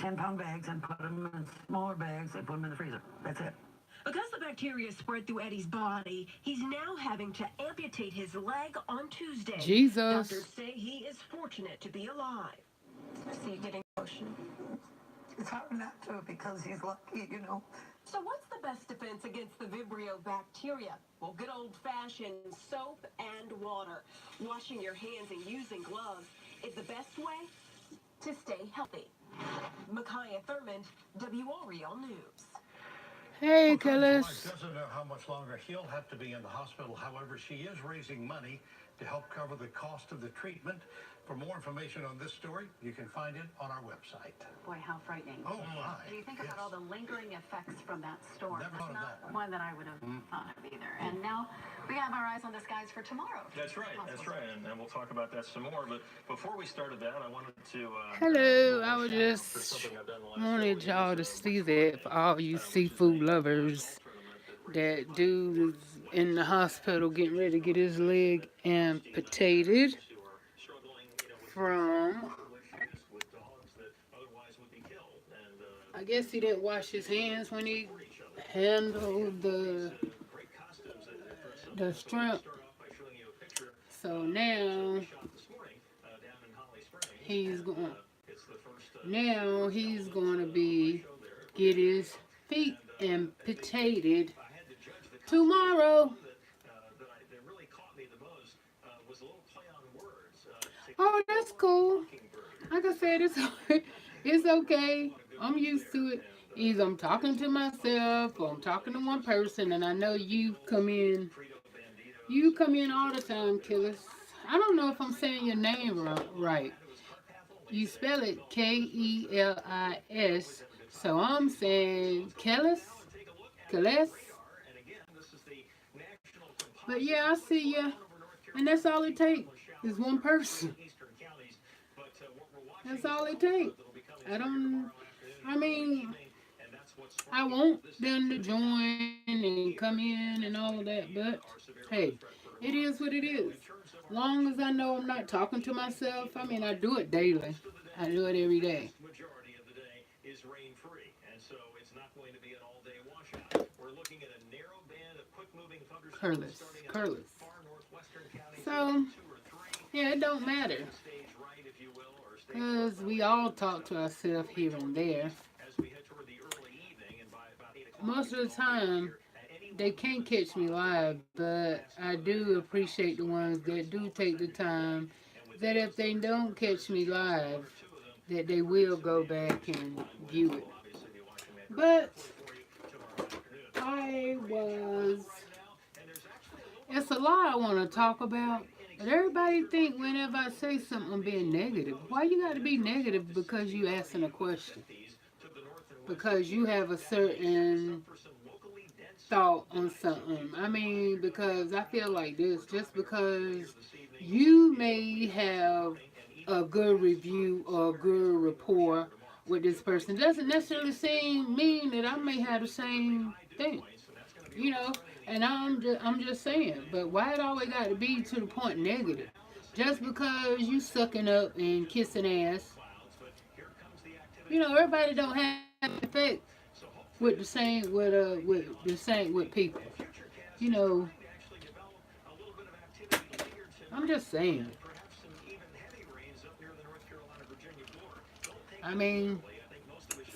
10-pound bags and put them in smaller bags and put them in the freezer. That's it. Because the bacteria spread through Eddie's body, he's now having to amputate his leg on Tuesday. Jesus. Doctors say he is fortunate to be alive. See you getting emotional. It's hard not to because he's lucky, you know. So what's the best defense against the Vibrio bacteria? Well, good old-fashioned soap and water. Washing your hands and using gloves is the best way to stay healthy. Micaiah Thurman, WREL News. Hey, Well, Kellis. doesn't know how much longer he'll have to be in the hospital. However, she is raising money to help cover the cost of the treatment. For more information on this story, you can find it on our website. Boy, how frightening. Oh, my. And you think about all the lingering effects from that storm. Never That's thought of not that. one that I would have thought of either. And now we have our eyes on the skies for tomorrow. That's right, and we'll talk about that some more. But before we started that, I wanted to... Hello, I was just wanted y'all to see that for all you seafood lovers. That dude is in the hospital getting ready to get his leg amputated from... I guess he didn't wash his hands when he handled the shrimp. So now he's going to be get his feet amputated tomorrow. Oh, that's cool. Like I said, it's okay. I'm used to it. Either I'm talking to myself or I'm talking to one person, and I know you come in. You come in all the time, Kellis. I don't know if I'm saying your name right. You spell it Kellis, so I'm saying Kellis. But yeah, I see ya, and that's all it takes is one person. That's all it takes. I want them to join and come in and all of that, but hey, it is what it is. Long as I know I'm not talking to myself, I do it daily. I do it every day. Majority of the day is rain-free, and so it's not going to be an all-day washout. We're looking at a narrow band of quick-moving thunderstorms starting in far northwestern counties. So, yeah, it don't matter. Because we all talk to ourselves here and there. Most of the time, they can't catch me live, but I do appreciate the ones that do take the time, that if they don't catch me live, that they will go back and view it. But it's a lot I want to talk about, but everybody think whenever I say something I'm being negative. Why you got to be negative because you asking a question? Because you have a certain thought on something. Because I feel like this, just because you may have a good review or a good rapport with this person doesn't necessarily mean that I may have the same thing, and I'm just saying. But why it always got to be to the point negative? Just because you sucking up and kissing ass, everybody don't have effect with the same with people. I'm just saying.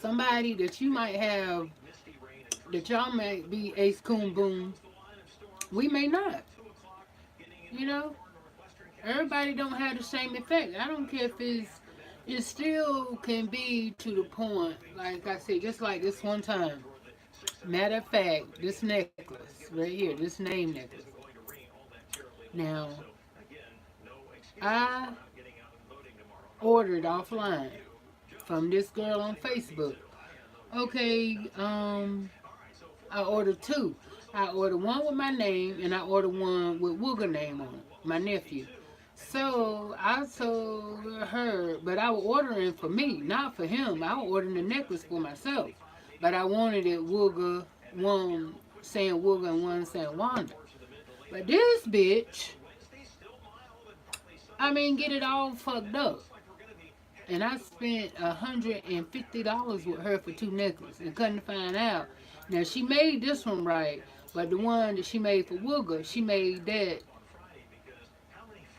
Somebody that you might have, that y'all might be ace coon boom, we may not. Everybody don't have the same effect. I don't care if it still can be to the point, like I said, just like this one time. Matter of fact, this necklace right here, this name necklace. Now, I ordered offline from this girl on Facebook. Okay, I ordered two. I ordered one with my name and I ordered one with Wooga name on it, my nephew. So I told her, but I was ordering for me, not for him. I was ordering the necklace for myself. But I wanted it Wooga, one saying Wooga and one saying Wanda. But this bitch, get it all fucked up. and I spent $150 with her for 2 necklaces, and couldn't find out. Now she made this one right, but the one that she made for Wooga, she made that.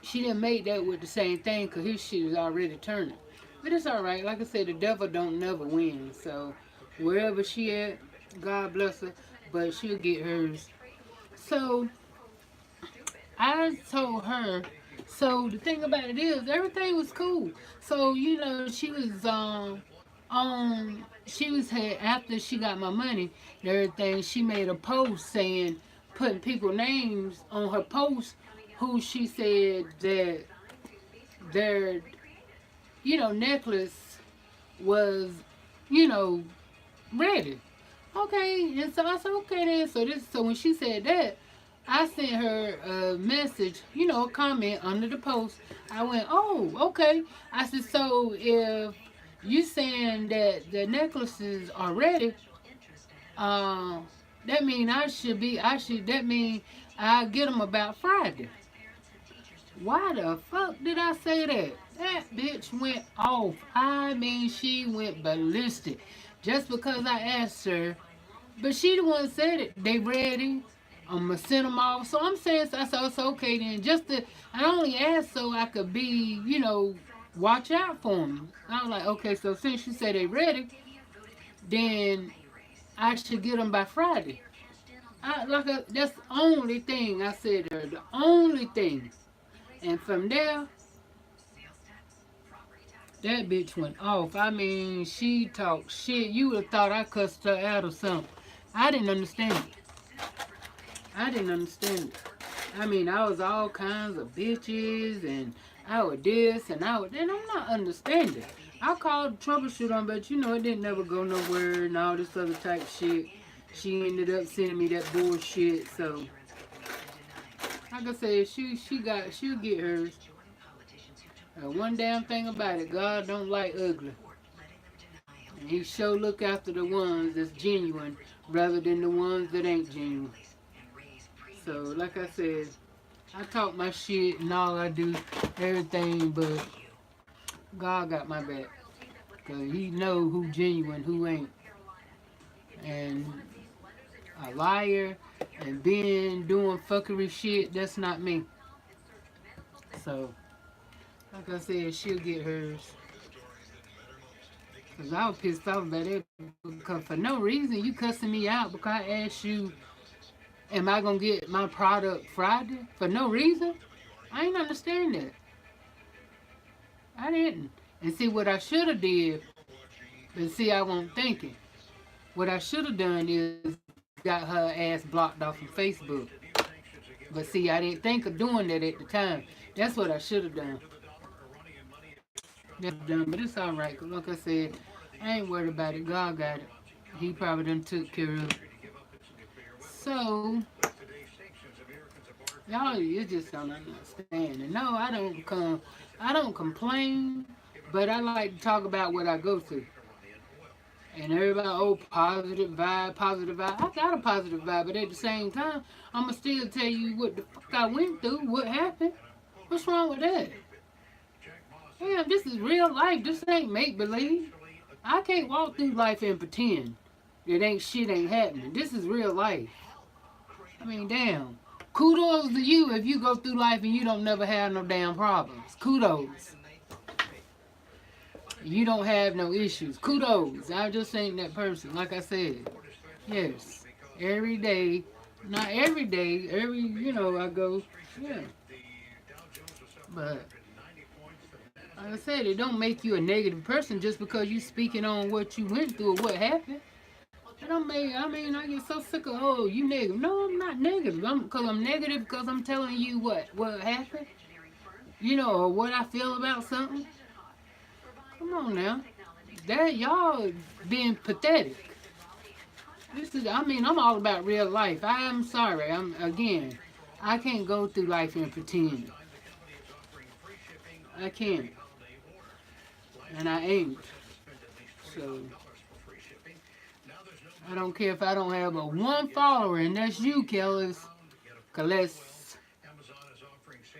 She didn't make that with the same thing because his shit is already turning. But it's all right. Like I said, the devil don't never win. So wherever she at, God bless her, but she'll get hers. So I told her. So the thing about it is, everything was cool. So you know, she was after she got my money and everything. She made a post saying, putting people names on her post, who she said that their, you know, necklace was, you know, ready. Okay, and so I said, okay then. So when she said that, I sent her a message, you know, a comment under the post. I went, oh, okay. I said, so if you saying that the necklaces are ready, that mean that mean I'll get them about Friday. Why the fuck did I say that? That bitch went off. I mean, she went ballistic. Just because I asked her. But she the one said it. They ready. I'm going to send them off. So I'm saying, I said, it's okay then. I only asked so I could be, you know, watch out for them. I was like, okay, so since you say they ready, then I should get them by Friday. That's the only thing I said to her. The only thing. And from there, that bitch went off. I mean, she talked shit. You would have thought I cussed her out or something. I didn't understand it. I mean, I was all kinds of bitches, and I was this, and I'm not understanding. I called troubleshoot on, but you know, it didn't never go nowhere and all this other type shit. She ended up sending me that bullshit, so like I said, she'll get hers. One damn thing about it, God don't like ugly. And he sure look after the ones that's genuine rather than the ones that ain't genuine. So, like I said, I talk my shit and all I do, everything, but God got my back. Because he know who genuine, who ain't. And a liar and doing fuckery shit, that's not me. So, like I said, she'll get hers. Because I was pissed off about it. Because for no reason, you cussing me out because I asked you, am I going to get my product Friday? For no reason? I ain't understand that. I didn't. And see, what I should have did, but see, I wasn't thinking. What I should have done is got her ass blocked off of Facebook. But see, I didn't think of doing that at the time. That's what I should have done. But it's all right. Cause like I said, I ain't worried about it. God got it. He probably done took care of it. So, y'all, you just don't understand. And no, I don't complain, but I like to talk about what I go through. And everybody, oh, positive vibe. I got a positive vibe, but at the same time, I'ma still tell you what the fuck I went through, what happened. What's wrong with that? Damn, this is real life. This ain't make-believe. I can't walk through life and pretend that shit ain't happening. This is real life. I mean, damn. Kudos to you if you go through life and you don't never have no damn problems. Kudos. You don't have no issues. Kudos. I just ain't that person. Like I said. Yes. Every day. Not every day. I go. Yeah. But like I said, it don't make you a negative person just because you speaking on what you went through or what happened. And I get so sick of, oh, you negative. No, I'm not negative. I'm negative because I'm telling you what happened. You know, or what I feel about something. Come on now. That y'all being pathetic. I'm all about real life. I'm sorry. I can't go through life and pretend. I can't. And I ain't. So, I don't care if I don't have but one follower, and that's you, Kellis.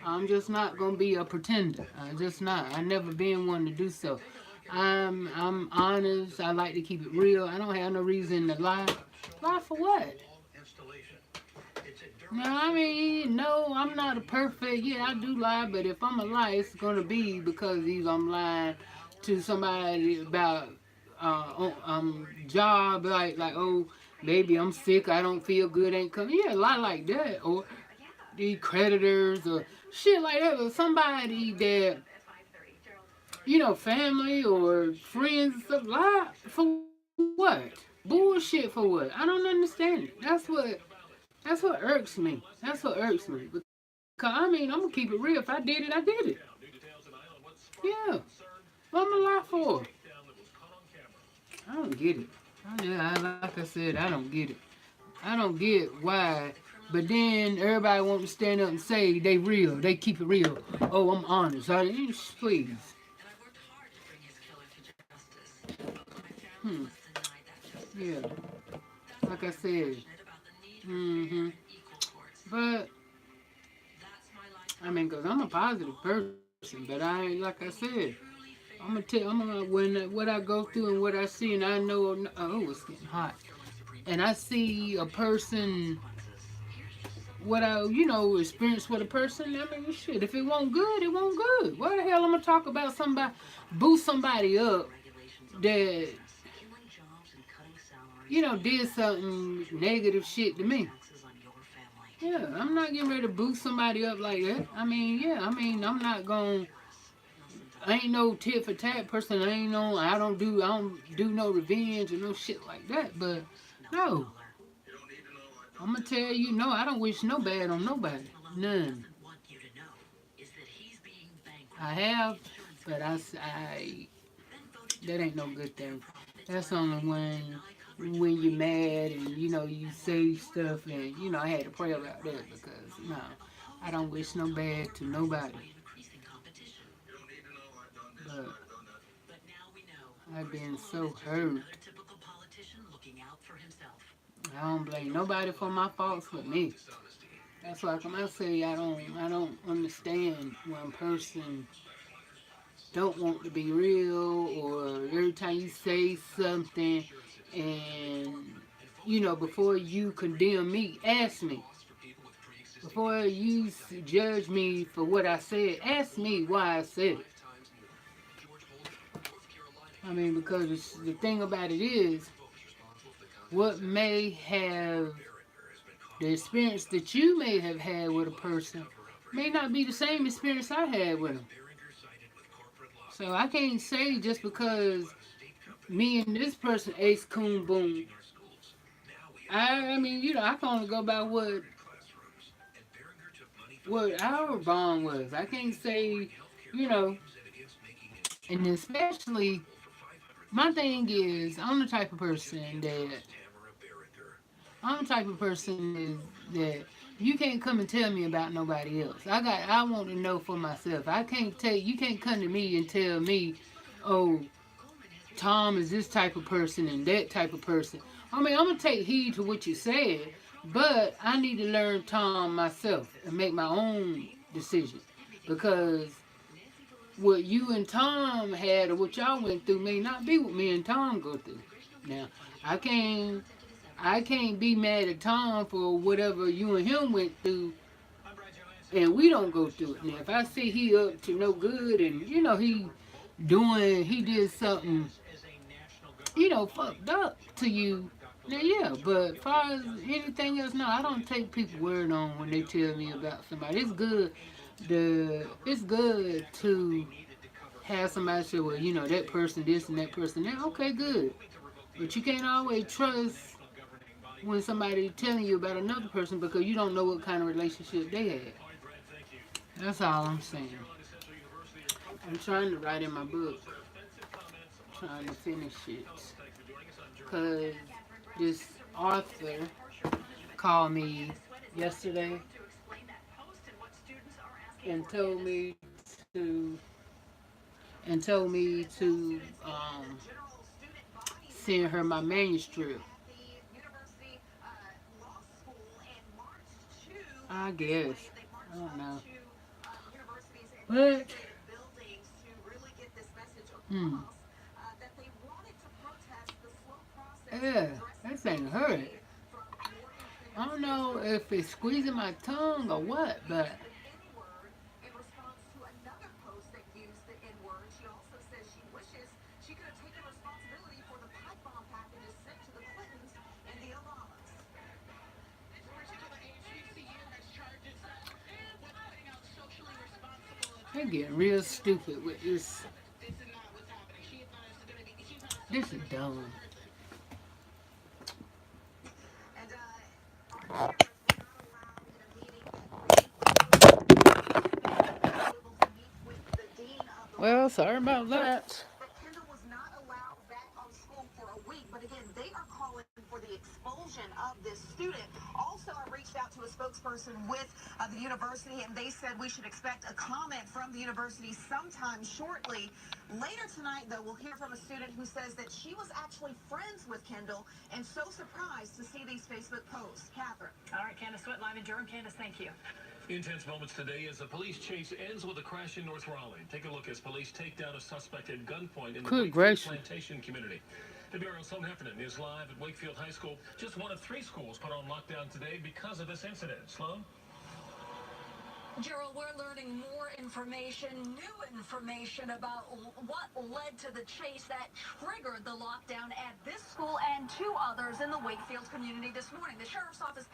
I'm just not going to be a pretender. I'm just not. I never been one to do so. I'm honest. I like to keep it real. I don't have no reason to lie. Lie for what? No, I mean, no, I'm not a perfect. Yeah, I do lie, but if I'm a lie, it's gonna be because either I'm lying to somebody about job, like oh, baby, I'm sick, I don't feel good, ain't coming. Yeah, lie like that, or the creditors or shit like that, or somebody that family or friends and stuff. Lie for what? Bullshit for what? I don't understand it. That's what irks me. That's what irks me. Because, I mean, I'm going to keep it real. If I did it, I did it. Yeah. What am I lie for? I don't get it. Like I said, I don't get it. I don't get why. But then everybody want to stand up and say they real. They keep it real. Oh, I'm honest. Please. Yeah. Like I said. But, I mean, because I'm a positive person. But I ain't, like I said, what I go through and what I see, and I know, oh, it's getting hot. And I see a person, what I, experience with a person, I mean, shit, if it won't good, it won't good. Why the hell I'm going to talk about somebody, boost somebody up that, did something negative shit to me? Yeah, I'm not getting ready to boost somebody up like that. I mean, I'm not going to, I ain't no tit for tat person. I don't do no revenge or no shit like that. But no, I'm gonna tell you, no, I don't wish no bad on nobody. None. I have, but that ain't no good thing. That's only when you're mad and you say stuff and I had to pray about that because no, I don't wish no bad to nobody. But I've been so hurt. I don't blame nobody for my faults but me. That's why when I say I don't understand when a person don't want to be real, or every time you say something and before you condemn me, ask me. Before you judge me for what I said, ask me why I said it. I mean, because the thing about it is, what may have, the experience that you may have had with a person may not be the same experience I had with them. So I can't say just because me and this person ace coon boom. I mean, I can only go by what our bond was. I can't say, and especially, my thing is, I'm the type of person that you can't come and tell me about nobody else. I want to know for myself. You can't come to me and tell me, oh, Tom is this type of person and that type of person. I mean, I'm going to take heed to what you said, but I need to learn Tom myself and make my own decision. Because what you and Tom had or what y'all went through may not be what me and Tom go through. Now, I can't be mad at Tom for whatever you and him went through and we don't go through it. Now, if I see he up to no good and, he did something, fucked up to you, now, yeah, but as far as anything else, no, I don't take people's word on when they tell me about somebody. It's good to have somebody say, well, that person this and that person that. Okay, good. But you can't always trust when somebody telling you about another person because you don't know what kind of relationship they had. That's all I'm saying. I'm trying to write in my book. I'm trying to finish it. Because this author called me yesterday and told me to send her my manuscript. I guess. I don't know. But Yeah, that thing hurt. I don't know if it's squeezing my tongue or what, but N-word in response to another post that used the N-word. She also says she wishes she could have taken responsibility for the pipe bomb packages sent to the Clintons and the Obamas. This particular HBCU has charged itself with putting out socially responsible. they're getting real stupid with this. This is not what's happening. She's not a This is dumb. and Well, sorry about that. But Kendall was not allowed back on school for a week. But again, they are calling for the expulsion of this student. Also, I reached out to a spokesperson with the university, and they said we should expect a comment from the university sometime shortly. Later tonight, though, we'll hear from a student who says that she was actually friends with Kendall and so surprised to see these Facebook posts. Catherine. All right, Candace Swift, live in Durham. Candace, thank you. Intense moments today as a police chase ends with a crash in North Raleigh. Take a look as police take down a suspect at gunpoint in the Good Wakefield gracious. Plantation community. WRL Sloan Heffernan is live at Wakefield High School, just one of 3 schools put on lockdown today because of this incident. Sloan? Gerald, we're learning more information, new information about what led to the chase that triggered the lockdown at this school and 2 others in the Wakefield community this morning. The sheriff's office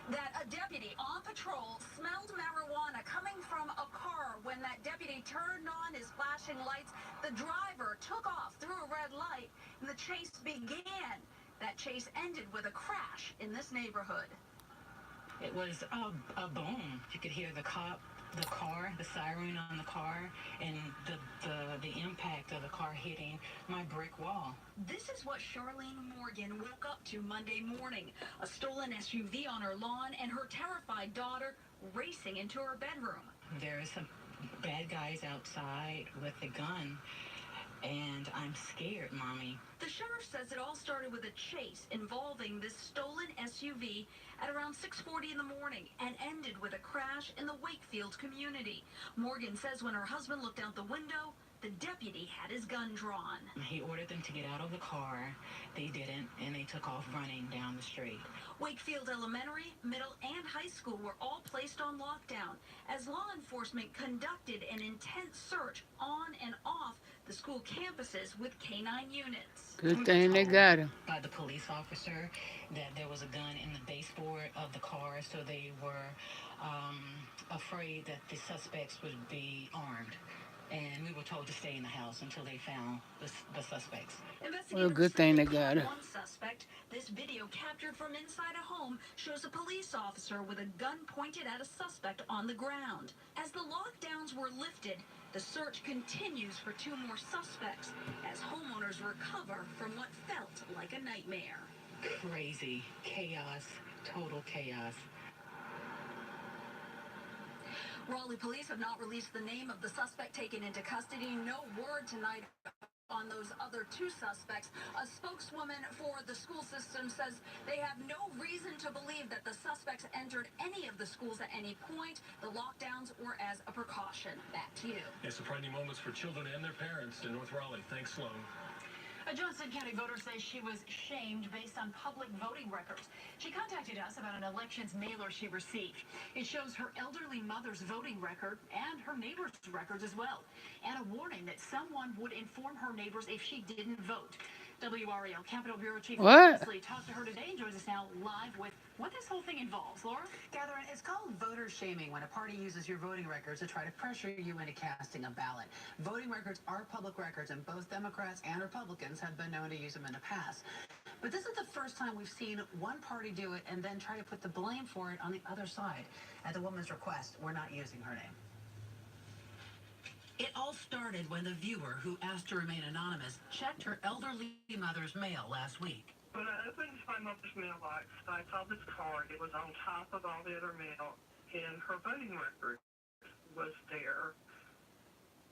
that a deputy on patrol smelled marijuana coming from a car. When that deputy turned on his flashing lights, the driver took off through a red light and the chase began. That chase ended with a crash in this neighborhood. It was a boom. You could hear the car, the siren on the car, and the impact of the car hitting my brick wall. This is what Charlene Morgan woke up to Monday morning. A stolen SUV on her lawn and her terrified daughter racing into her bedroom. There's some bad guys outside with a gun, and I'm scared, Mommy. The sheriff says it all started with a chase involving this stolen SUV at around 6:40 in the morning and ended with a crash in the Wakefield community. Morgan says when her husband looked out the window, the deputy had his gun drawn. He ordered them to get out of the car. They didn't, and they took off running down the street. Wakefield Elementary, Middle, and High School were all placed on lockdown as law enforcement conducted an intense search on and off the school campuses with K-9 units. Good thing they got him. By the police officer that there was a gun in the baseboard of the car, so they were afraid that the suspects would be armed. And we were told to stay in the house until they found the suspects. Well, good thing they got her. One suspect. This video captured from inside a home shows a police officer with a gun pointed at a suspect on the ground. As the lockdowns were lifted, the search continues for 2 more suspects as homeowners recover from what felt like a nightmare. Crazy. Chaos. Total chaos. Raleigh police have not released the name of the suspect taken into custody. No word tonight on those other 2 suspects. A spokeswoman for the school system says they have no reason to believe that the suspects entered any of the schools at any point. The lockdowns were as a precaution. Back to you. It's the frightening moments for children and their parents in North Raleigh. Thanks, Sloan. A Johnson County voter says she was shamed based on public voting records. She contacted us about an elections mailer she received. It shows her elderly mother's voting record and her neighbor's records as well, and a warning that someone would inform her neighbors if she didn't vote. WRAL Capitol Bureau Chief Leslie talked to her today and joins us now live with what this whole thing involves. Laura? Catherine, it's called voter shaming when a party uses your voting records to try to pressure you into casting a ballot. Voting records are public records, and both Democrats and Republicans have been known to use them in the past. But this is the first time we've seen one party do it and then try to put the blame for it on the other side. At the woman's request, we're not using her name. It all started when the viewer, who asked to remain anonymous, checked her elderly mother's mail last week. When I opened my mother's mailbox, I saw this card. It was on top of all the other mail, and her voting record was there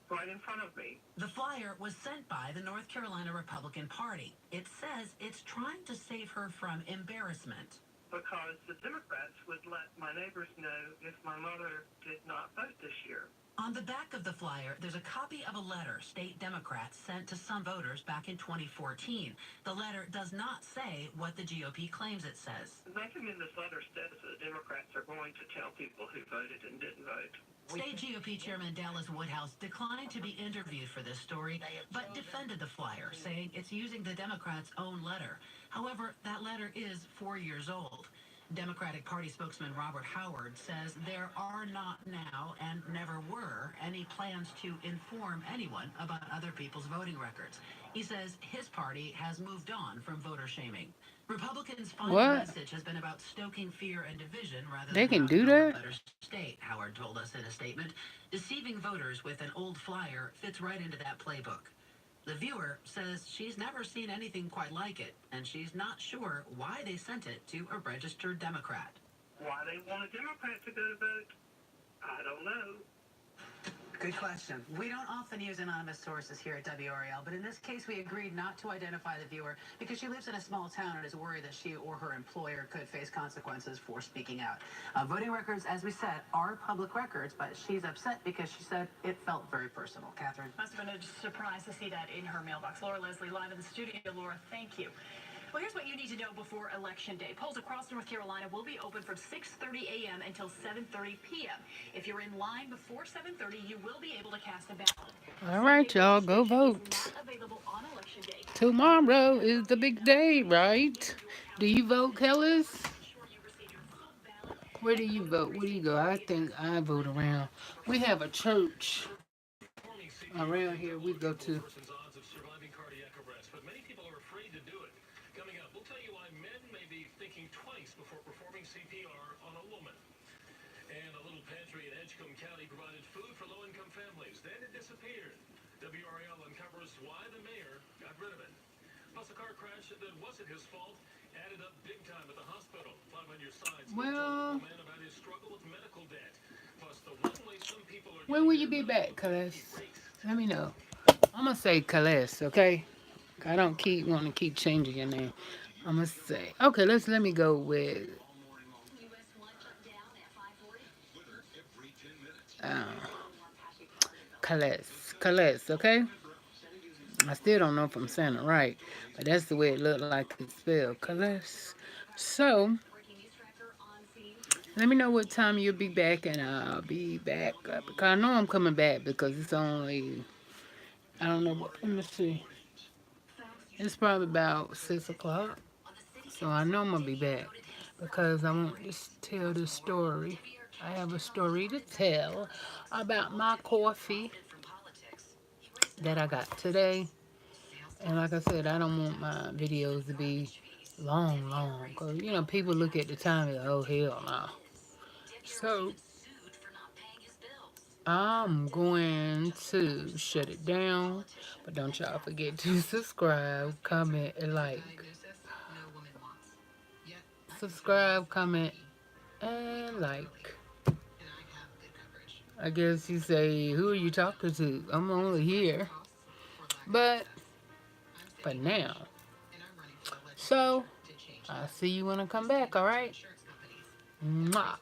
right in front of me. The flyer was sent by the North Carolina Republican Party. It says it's trying to save her from embarrassment. Because the Democrats would let my neighbors know if my mother did not vote this year. On the back of the flyer, there's a copy of a letter state Democrats sent to some voters back in 2014. The letter does not say what the GOP claims it says. Nothing in this letter says that Democrats are going to tell people who voted and didn't vote. State GOP Chairman Dallas Woodhouse declined to be interviewed for this story, but defended the flyer, saying it's using the Democrats' own letter. However, that letter is 4 years old. Democratic Party spokesman Robert Howard says there are not now and never were any plans to inform anyone about other people's voting records. He says his party has moved on from voter shaming. Republicans' final message has been about stoking fear and division rather They than can do that? better state, Howard told us in a statement. Deceiving voters with an old flyer fits right into that playbook. The viewer says she's never seen anything quite like it, and she's not sure why they sent it to a registered Democrat. Why they want a Democrat to go to vote, I don't know. Good question. We don't often use anonymous sources here at WRAL, but in this case, we agreed not to identify the viewer because she lives in a small town and is worried that she or her employer could face consequences for speaking out. Voting records, as we said, are public records, but she's upset because she said it felt very personal. Catherine? Must have been a surprise to see that in her mailbox. Laura Leslie, live in the studio. Laura, thank you. Well, here's what you need to know before Election Day. Polls across North Carolina will be open from 6:30 a.m. until 7:30 p.m. If you're in line before 7:30, you will be able to cast a ballot. All right, y'all, go vote. Available on Election Day. Tomorrow is the big day, right? Do you vote, Kellis? Where do you vote? Where do you go? I think I vote around. We have a church around here we go to. CPR on a woman. And a little pantry in Edgecombe County provided food for low-income families. Then it disappeared. WRAL uncovers why the mayor got rid of it. Plus, a car crash that wasn't his fault added up big time at the hospital. Five on your sides. Well, Man about his struggle with medical debt. Plus, the one way some people are. When will you be back, Kellis? Let me know. I'm gonna say Kellis, okay? I don't want to keep changing your name. I'm gonna say okay. Let me go with. Kellis, okay? I still don't know if I'm saying it right, but that's the way it looked like it's spelled, Kellis. So, let me know what time you'll be back, and I'll be back. Because I know I'm coming back because it's only, I don't know what, let me see. It's probably about 6 o'clock. So I know I'm going to be back because I want to tell this story. I have a story to tell about my coffee that I got today. And like I said, I don't want my videos to be long. Because, you know, people look at the time and go, oh, hell no. So, I'm going to shut it down. But don't y'all forget to subscribe, comment, and like. Subscribe, comment, and like. I guess you say, who are you talking to? I'm only here. But, for now. So, I'll see you when I come back, alright? Mwah.